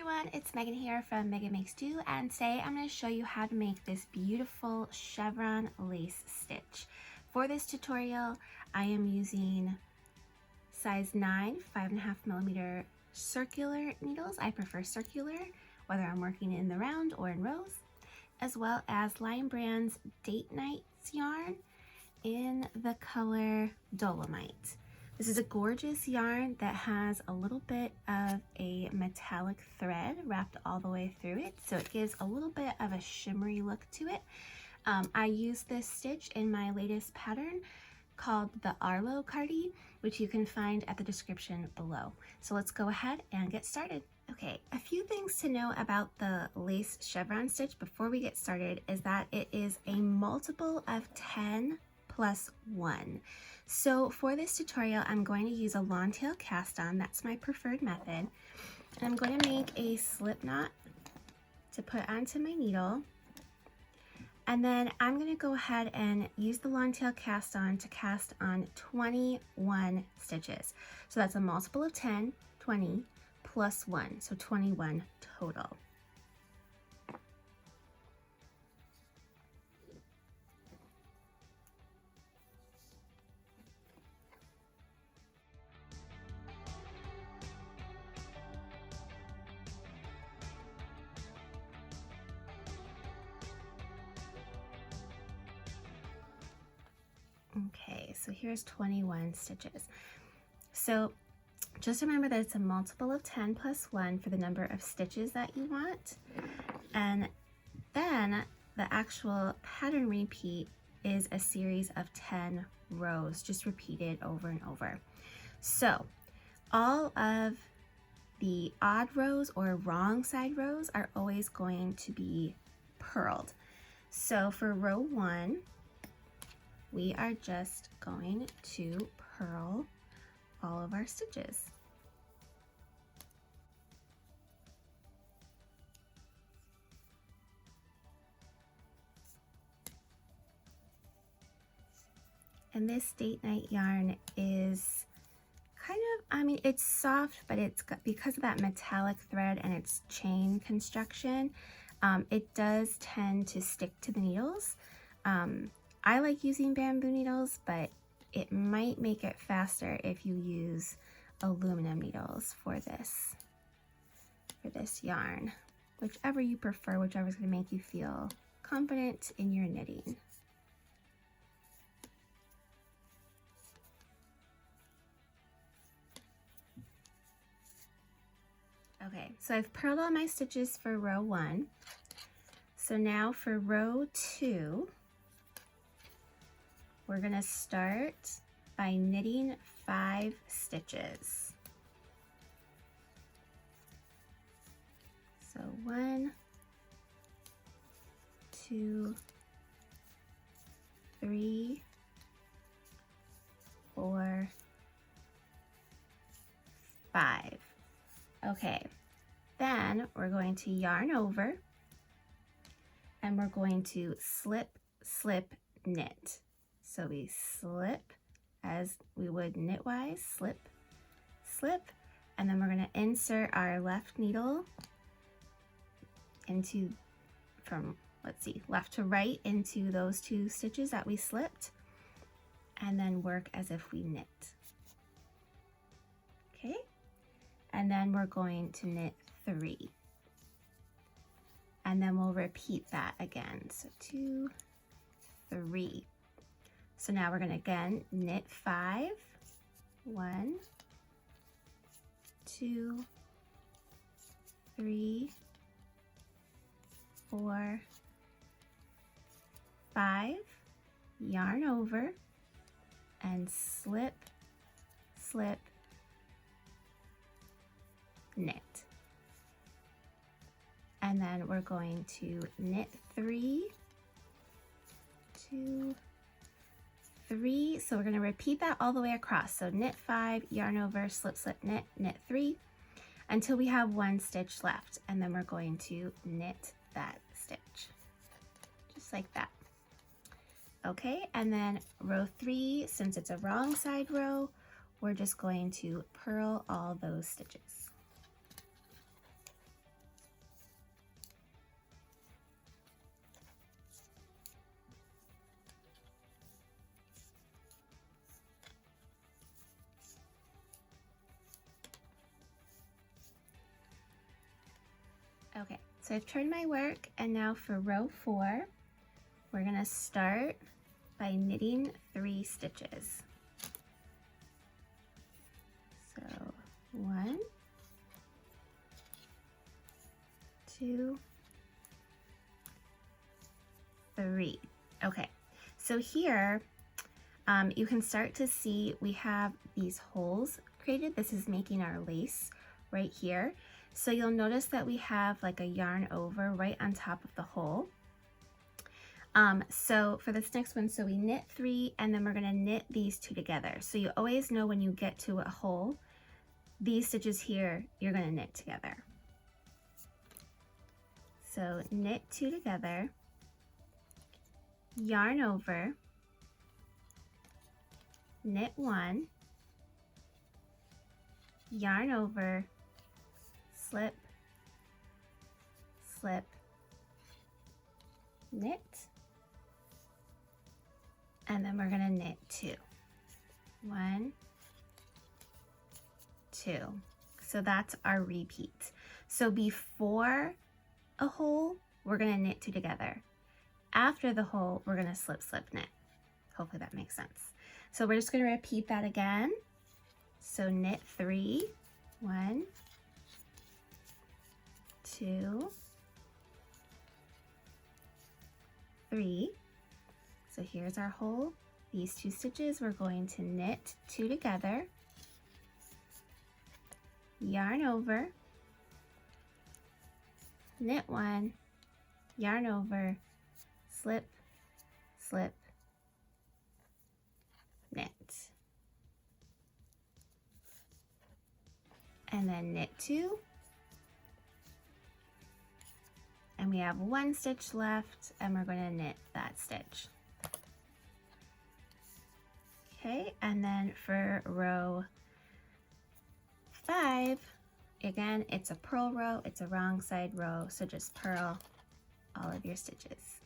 everyone, it's Megan here from Meghan Makes Do, and today I'm going to show you how to make this beautiful chevron lace stitch. For this tutorial, I am using size 9, 5.5mm circular needles. I prefer circular, whether I'm working in the round or in rows, as well as Lion Brand's Date Nights yarn in the color Dolomite. This is a gorgeous yarn that has a little bit of a metallic thread wrapped all the way through it, so it gives a little bit of a shimmery look to it. I use this stitch in my latest pattern called the Arlo Cardi, which you can find at the description below. So let's go ahead and get started. Okay, a few things to know about the lace chevron stitch before we get started is that it is a multiple of 10 plus 1. So for this tutorial, I'm going to use a long tail cast on. That's my preferred method. And I'm going to make a slip knot to put onto my needle. And then I'm going to go ahead and use the long tail cast on to cast on 21 stitches. So that's a multiple of 10, 20 plus 1, so 21 total. Okay, so here's 21 stitches. So just remember that it's a multiple of 10 plus 1 for the number of stitches that you want. And then the actual pattern repeat is a series of 10 rows, just repeated over and over. So all of the odd rows or wrong side rows are always going to be purled. So for row 1, we are just going to purl all of our stitches. And this date night yarn is kind of, it's soft, but it's got, because of that metallic thread and its chain construction, it does tend to stick to the needles. I like using bamboo needles, but it might make it faster if you use aluminum needles for this yarn. Whichever you prefer, whichever is going to make you feel confident in your knitting. Okay, so I've purled all my stitches for row 1. So now for row 2, we're going to start by knitting 5 stitches. So 1, 2, 3, 4, 5. Okay, then we're going to yarn over and we're going to slip, slip, knit. So we slip as we would knitwise, slip, slip, and then we're going to insert our left needle into, from, left to right into those 2 stitches that we slipped, and then work as if we knit. Okay, and then we're going to knit 3. And then we'll repeat that again. So 2, 3. So now we're going to again knit 5, 1, 2, 3, 4, 5, yarn over and slip, slip, knit. And then we're going to knit 3, 2, 3. So we're going to repeat that all the way across. So knit 5, yarn over, slip, slip, knit, knit 3 until we have 1 stitch left. And then we're going to knit that stitch, just like that. Okay, and then row 3, since it's a wrong side row, we're just going to purl all those stitches. So I've turned my work, and now for row 4, we're going to start by knitting 3 stitches. So 1, 2, 3. Okay, so here you can start to see we have these holes created. This is making our lace right here. So you'll notice that we have like a yarn over right on top of the hole. So for this next one, so we knit 3 and then we're going to knit these 2 together. So you always know when you get to a hole, these stitches here, you're going to knit together. So knit 2 together, yarn over, knit 1, yarn over, slip, slip, knit, and then we're going to knit 2. 1, 2. So that's our repeat. So before a hole, we're going to knit 2 together. After the hole, we're going to slip, slip, knit. Hopefully that makes sense. So we're just going to repeat that again. So knit 3, 1, 2, 3. So here's our hole. These 2 stitches, we're going to knit 2 together, yarn over, knit 1, yarn over, slip, slip, knit, and then knit 2, and we have 1 stitch left, and we're going to knit that stitch. Okay, and then for row 5, again, it's a purl row, it's a wrong side row, so just purl all of your stitches.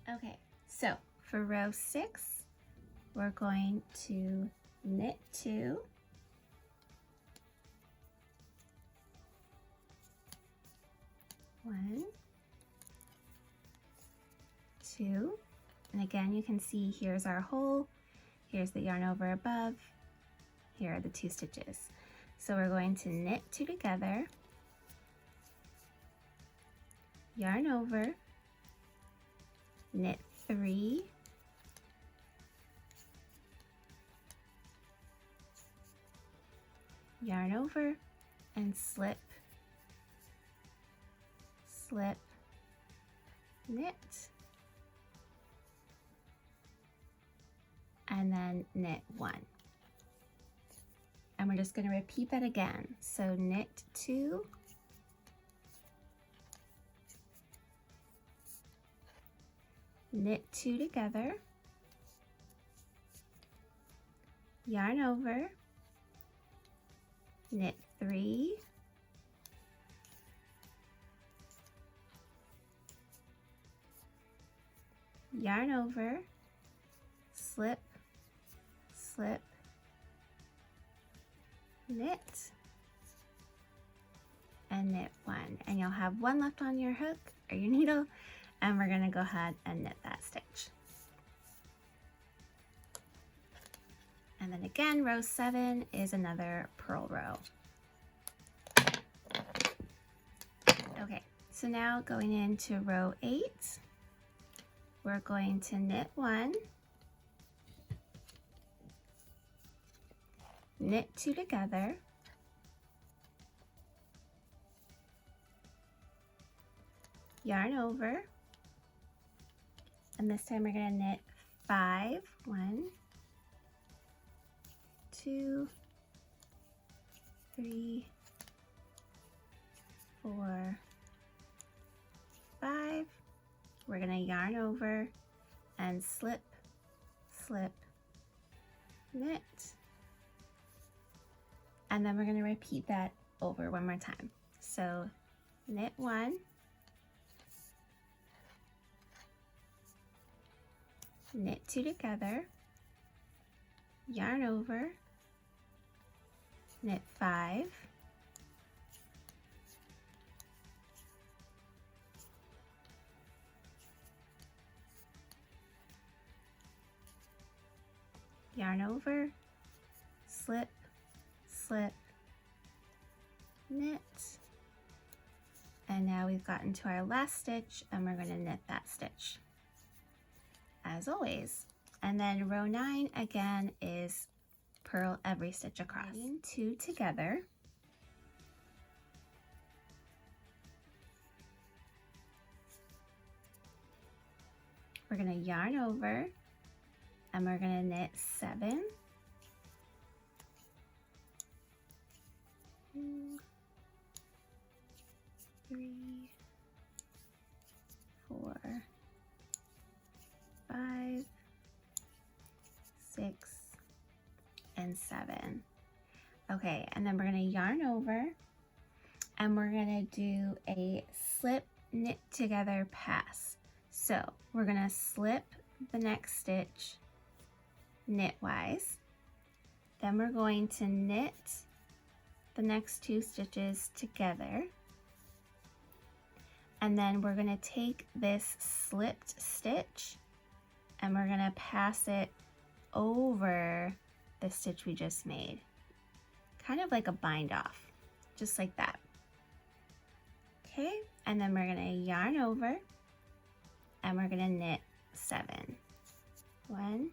Okay, so for row 6, we're going to knit 2, one, 2, and again you can see here's our hole, here's the yarn over above, here are the 2 stitches. So we're going to knit 2 together, yarn over, knit 3, yarn over, and slip, slip, knit, and then knit 1. And we're just going to repeat that again. So knit 2, knit 2 together, yarn over, knit 3, yarn over, slip, slip, knit, and knit 1. And you'll have 1 left on your hook or your needle, and we're going to go ahead and knit that stitch. And then again, row 7 is another purl row. Okay, so now going into row 8, we're going to knit 1, knit 2 together, yarn over, and this time we're going to knit 5, 1, 2, 3, 4, 5. We're going to yarn over and slip, slip, knit, and then we're going to repeat that over one more time. So knit 1, knit 2 together, yarn over, knit 5, yarn over, slip, slip, knit, and now we've gotten to our last stitch and we're going to knit that stitch as always. And then row 9 again is purl every stitch across. Knitting 2 together. We're going to yarn over and we're going to knit 7, 2, 3, 4, 5, 6, and 7. Okay, and then we're going to yarn over and we're going to do a slip knit together pass. So we're going to slip the next stitch knitwise, then we're going to knit the next 2 stitches together, and then we're going to take this slipped stitch and we're going to pass it over the stitch we just made, kind of like a bind off, just like that. Okay, and then we're going to yarn over and we're going to knit 7. 1,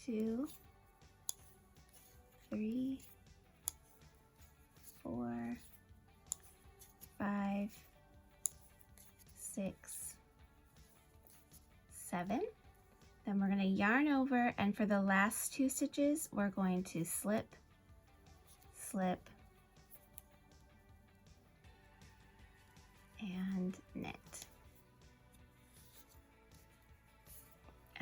2, 3, 4, 5, 6, 7. Then we're going to yarn over, and for the last 2 stitches we're going to slip, slip, and knit.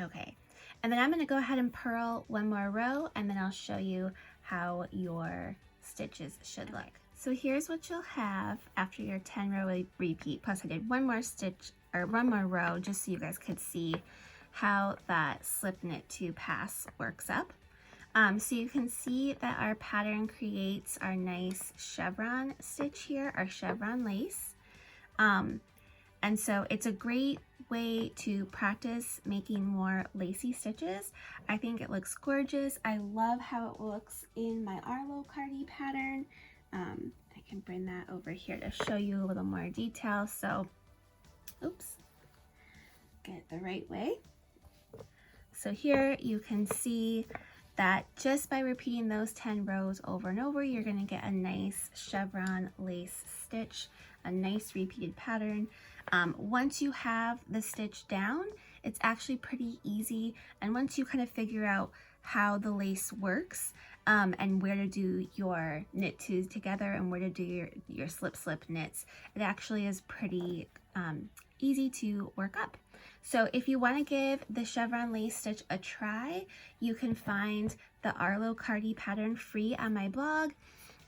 Okay, and then I'm going to go ahead and purl 1 more row and then I'll show you how your stitches should look. So here's what you'll have after your 10 row repeat, plus I did 1 more stitch or 1 more row just so you guys could see how that slip knit to pass works up. So you can see that our pattern creates our nice chevron stitch here, our chevron lace. And so it's a great way to practice making more lacy stitches. I think it looks gorgeous. I love how it looks in my Arlo Cardi pattern. I can bring that over here to show you a little more detail. So, oops, get it the right way. So here you can see that just by repeating those 10 rows over and over, you're going to get a nice chevron lace stitch, a nice repeated pattern. Once you have the stitch down, it's actually pretty easy, and once you kind of figure out how the lace works and where to do your knit twos together and where to do your slip knits, it actually is pretty easy to work up. So if you want to give the chevron lace stitch a try, you can find the Arlo Cardi pattern free on my blog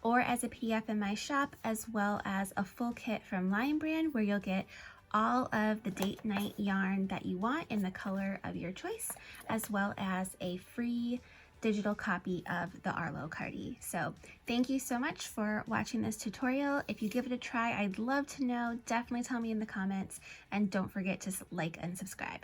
or as a PDF in my shop, as well as a full kit from Lion Brand where you'll get all of the date night yarn that you want in the color of your choice, as well as a free digital copy of the Arlo Cardi. So thank you so much for watching this tutorial. If you give it a try, I'd love to know. Definitely tell me in the comments, and don't forget to like and subscribe.